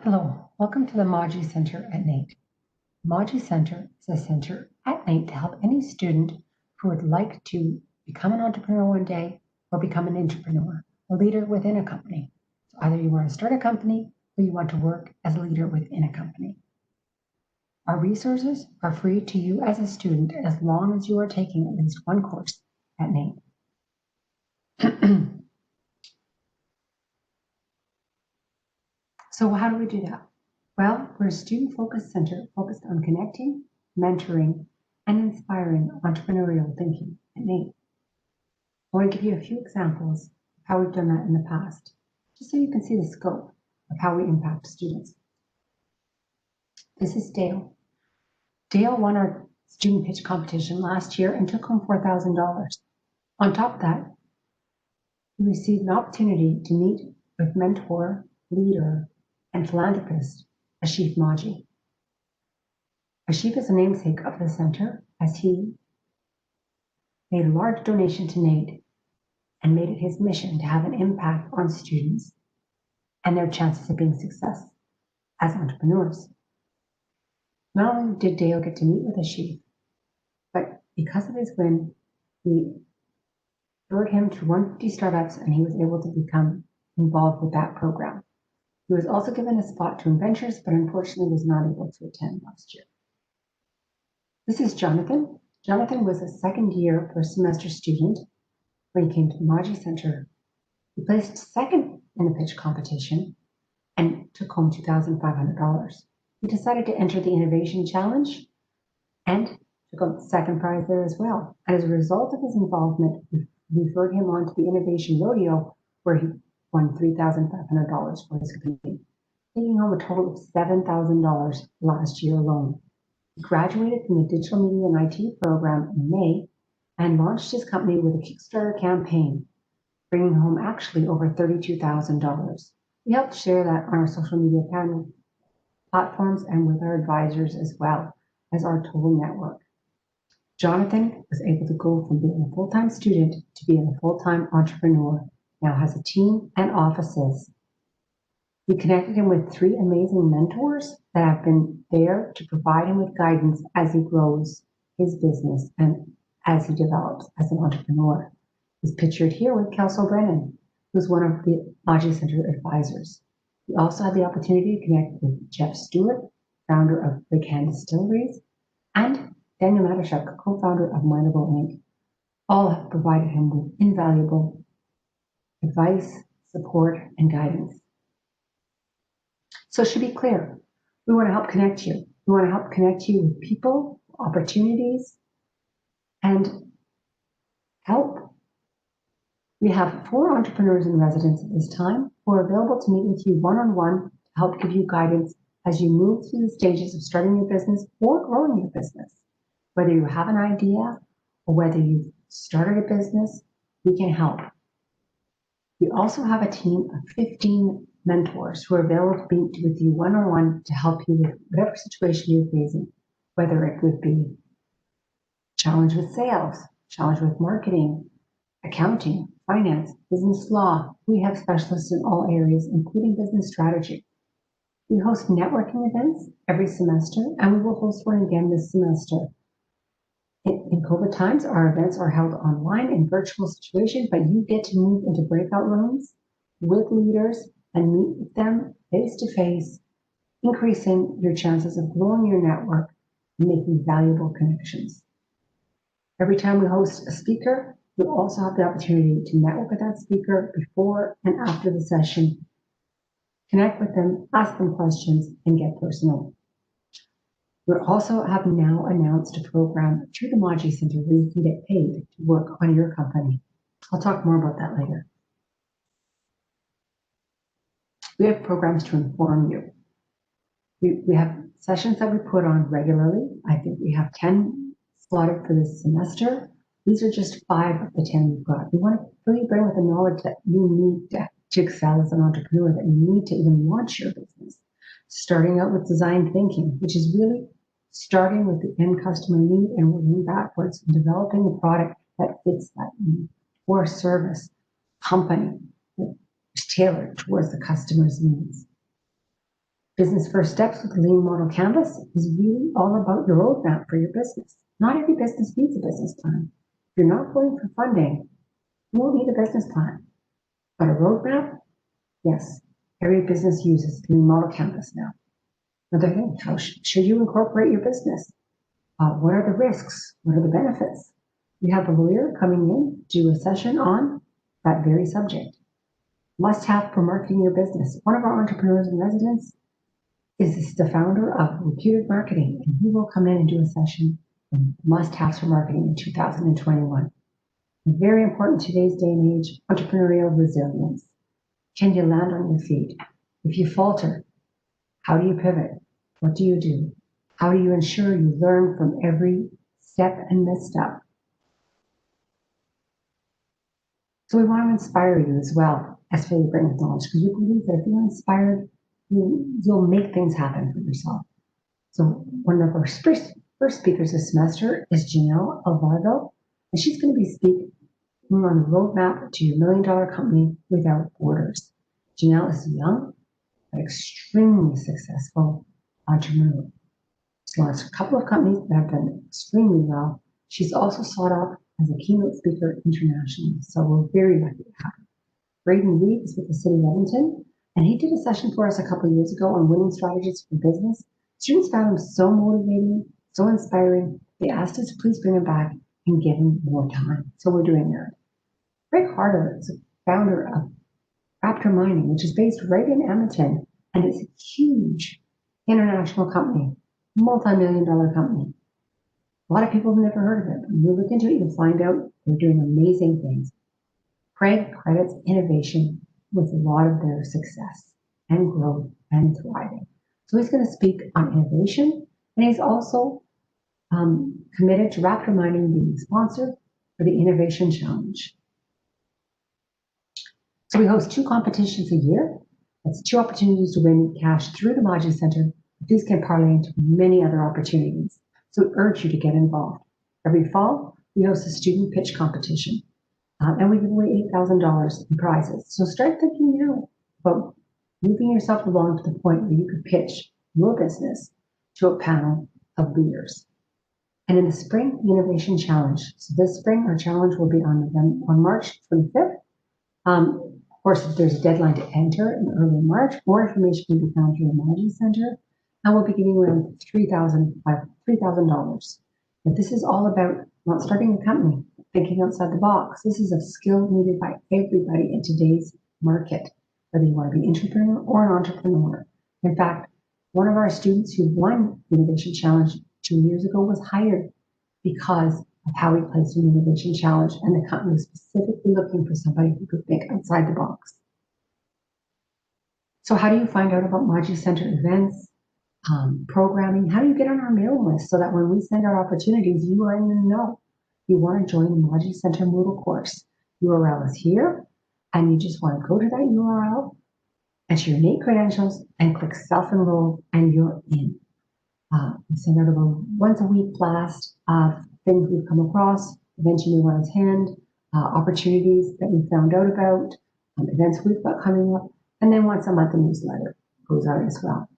Hello, welcome to the Mawji Centre at NAIT. Mawji Centre is a centre at NAIT to help any student who would like to become an entrepreneur one day or become an entrepreneur, a leader within a company. So either you want to start a company or you want to work as a leader within a company. Our resources are free to you as a student as long as you are taking at least one course at NAIT. So how do we do that? Well, we're a student-focused center focused on connecting, mentoring, and inspiring entrepreneurial thinking at NAIT. I want to give you a few examples of how we've done that in the past, just so you can see the scope of how we impact students. This is Dale. Dale won our student pitch competition last year and took home $4,000. On top of that, he received an opportunity to meet with mentor, leader, and philanthropist Ashif Mawji. Ashif is a namesake of the center as he made a large donation to NAIT and made it his mission to have an impact on students and their chances of being success as entrepreneurs. Not only did Dale get to meet with Ashif, but because of his win, we referred him to 150 startups and he was able to become involved with that program. He was also given a spot to Inventures, but unfortunately was not able to attend last year. This is Jonathan. Jonathan was a second-year first-semester student when he came to the Mawji Centre. He placed second in the pitch competition and took home $2,500. He decided to enter the Innovation Challenge and took home the second prize there as well. And as a result of his involvement, we referred him on to the Innovation Rodeo, where he won $3,500 for his company, taking home a total of $7,000 last year alone. He graduated from the Digital Media and IT program in May and launched his company with a Kickstarter campaign, bringing home actually over $32,000. We helped share that on our social media platforms and with our advisors as well as our total network. Jonathan was able to go from being a full-time student to being a full-time entrepreneur, now has a team and offices. We connected him with 3 amazing mentors that have been there to provide him with guidance as he grows his business and as he develops as an entrepreneur. He's pictured here with Cecile Brennan, who's one of the Mawji Centre advisors. We also had the opportunity to connect with Jeff Stewart, founder of Big Hand Distilleries, and Daniel Matuszak, co-founder of Mindable Inc. All have provided him with invaluable advice, support, and guidance. So it should be clear, we want to help connect you. We want to help connect you with people, opportunities, and help. We have 4 entrepreneurs in residence at this time who are available to meet with you one-on-one to help give you guidance as you move through the stages of starting your business or growing your business. Whether you have an idea or whether you've started a business, we can help. We also have a team of 15 mentors who are available to meet with you one-on-one to help you with whatever situation you're facing, whether it would be challenge with sales, challenge with marketing, accounting, finance, business law. We have specialists in all areas, including business strategy. We host networking events every semester, and we will host one again this semester. In COVID times, our events are held online in virtual situation, but you get to move into breakout rooms with leaders and meet with them face-to-face, increasing your chances of growing your network and making valuable connections. Every time we host a speaker, you also have the opportunity to network with that speaker before and after the session, connect with them, ask them questions, and get personal. We also have now announced a program through the Mawji Centre where you can get paid to work on your company. I'll talk more about that later. We have programs to inform you. We have sessions that we put on regularly. I think we have 10 slotted for this semester. These are just 5 of the 10 we've got. We want to really bring with the knowledge that you need to excel as an entrepreneur, that you need to even launch your business. Starting out with design thinking, which is really starting with the end customer need and working backwards and developing a product that fits that need, or a service company that is tailored towards the customer's needs. Business First Steps with the Lean Model Canvas is really all about your roadmap for your business. Not every business needs a business plan. If you're not going for funding, you won't need a business plan. But a roadmap, yes, every business uses the Lean Model Canvas now. Another thing, how should you incorporate your business? What are the risks? What are the benefits? We have a lawyer coming in to do a session on that very subject. Must have for marketing your business. One of our entrepreneurs in residence is the founder of Reputed Marketing, and he will come in and do a session on must-haves for marketing in 2021. And very important in today's day and age, entrepreneurial resilience. Can you land on your feet? If you falter, how do you pivot? What do you do? How do you ensure you learn from every step and misstep? So we want to inspire you as well as Philly Brings Knowledge, because we believe that if you're inspired, you'll make things happen for yourself. So one of our first speakers this semester is Janelle Alvardo, and she's going to be speaking on the roadmap to your $1 million company without borders. Janelle is young, but extremely successful entrepreneur. She's launched a couple of companies that have done extremely well. She's also sought out as a keynote speaker internationally, so we're very lucky to have her. Braden Reed is with the City of Edmonton, and he did a session for us a couple of years ago on winning strategies for business. Students found him so motivating, so inspiring, they asked us to please bring him back and give him more time. So we're doing that. Greg Harder is a founder of Raptor Mining, which is based right in Edmonton, and it's a huge international company, multi-million-dollar company. A lot of people have never heard of it, but when you look into it, you'll find out they're doing amazing things. Craig credits innovation with a lot of their success and growth and thriving. So he's going to speak on innovation, and he's also committed to Raptor Mining being sponsored for the Innovation Challenge. So we host 2 competitions a year. That's 2 opportunities to win cash through the Mawji Centre. These can parlay into many other opportunities. So we urge you to get involved. Every fall, we host a student pitch competition, and we give away $8,000 in prizes. So start thinking now about moving yourself along to the point where you could pitch your business to a panel of leaders. And in the spring, the Innovation Challenge. So this spring, our challenge will be on March 25th. Of course, there's a deadline to enter in early March. More information can be found through the Mawji Centre, and we'll be giving around $3,000. But this is all about not starting a company, thinking outside the box. This is a skill needed by everybody in today's market, whether you want to be an entrepreneur or an entrepreneur. In fact, one of our students who won the Innovation Challenge 2 years ago was hired because of how he placed an Innovation Challenge, and the company was specifically looking for somebody who could think outside the box. So how do you find out about Mawji Centre events, programming? How do you get on our mailing list so that when we send out opportunities, you are in the know? You want to join the Mawji Centre Moodle course. URL is here, and you just want to go to that URL, enter your NAIT credentials, and click self-enroll, and you're in. We send out about once a week blast of things we've come across, events you may want to attend, opportunities that we found out about, events we've got coming up, and then once a month a newsletter goes out as well.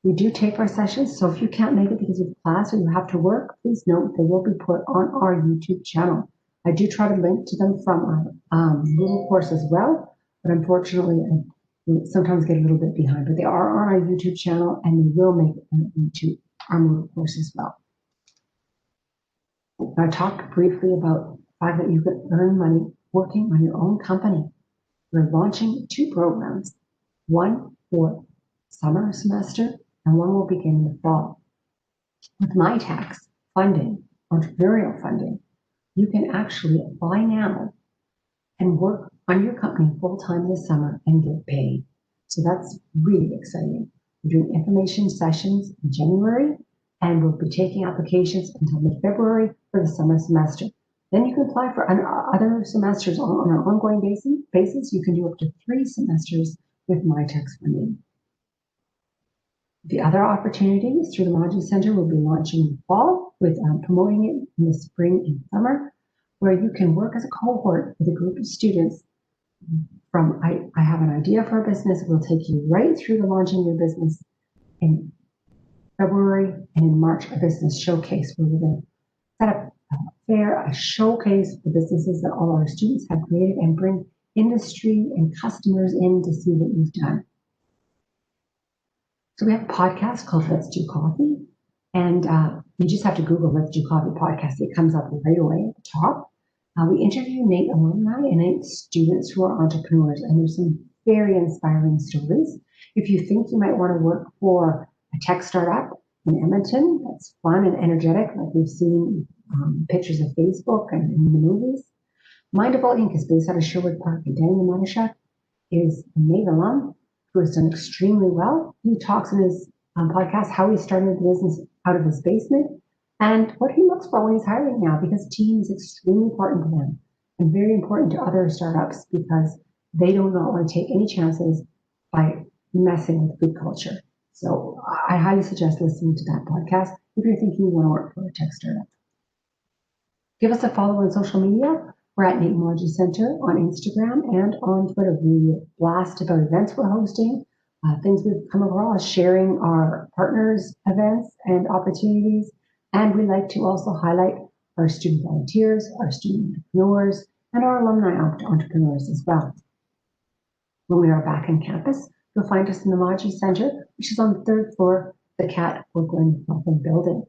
We do tape our sessions, so if you can't make it because of class or you have to work, please note they will be put on our YouTube channel. I do try to link to them from our Moodle course as well, but unfortunately I sometimes get a little bit behind, but they are on our YouTube channel and we will make it into our Moodle course as well. I talked briefly about the fact that you can earn money working on your own company. We're launching 2 programs, one for summer semester and one will begin in the fall. With my tax funding, entrepreneurial funding, you can actually apply now and work on your company full-time this summer and get paid. So that's really exciting. We're doing information sessions in January, and we'll be taking applications until mid-February for the summer semester. Then you can apply for other semesters on an ongoing basis. You can do up to 3 semesters with my tax funding. The other opportunities through the Mawji Centre will be launching in the fall with promoting it in the spring and summer, where you can work as a cohort with a group of students from I have an idea for a business, we'll take you right through to launching your business in February, and in March, a business showcase where we're going to set up a fair, a showcase for businesses that all our students have created and bring industry and customers in to see what you've done. So we have a podcast called Let's Do Coffee, and you just have to Google Let's Do Coffee podcast. It comes up right away at the top. We interview NAIT alumni and NAIT students who are entrepreneurs, and there's some very inspiring stories. If you think you might want to work for a tech startup in Edmonton that's fun and energetic, like we've seen pictures of Facebook and in the movies, Mindable Inc. is based out of Sherwood Park, and Danny Manisha is a NAIT alum who has done extremely well. He talks in his podcast how he started the business out of his basement and what he looks for when he's hiring now, because team is extremely important to them and very important to other startups because they do not want to take any chances by messing with good culture. So I highly suggest listening to that podcast if you're thinking you want to work for a tech startup. Give us a follow on social media. We're at NAIT Mawji Centre on Instagram and on Twitter. We blast about events we're hosting, things we've come across, sharing our partners' events and opportunities. And we like to also highlight our student volunteers, our student entrepreneurs, and our alumni entrepreneurs as well. When we are back on campus, you'll find us in the Mawji Centre, which is on the third floor, the Cat Brooklyn building.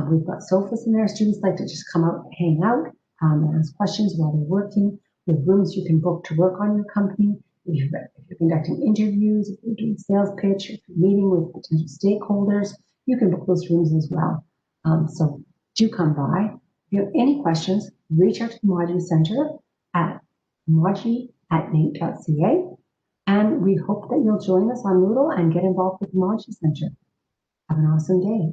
We've got sofas in there. Students like to just come out, hang out, and ask questions while they're working. We have rooms you can book to work on your company. If you're conducting interviews, if you're doing sales pitch, if you're meeting with potential stakeholders, you can book those rooms as well. So do come by. If you have any questions, reach out to the Mawji Centre at mawji@nait.ca. And we hope that you'll join us on Moodle and get involved with the Mawji Centre. Have an awesome day.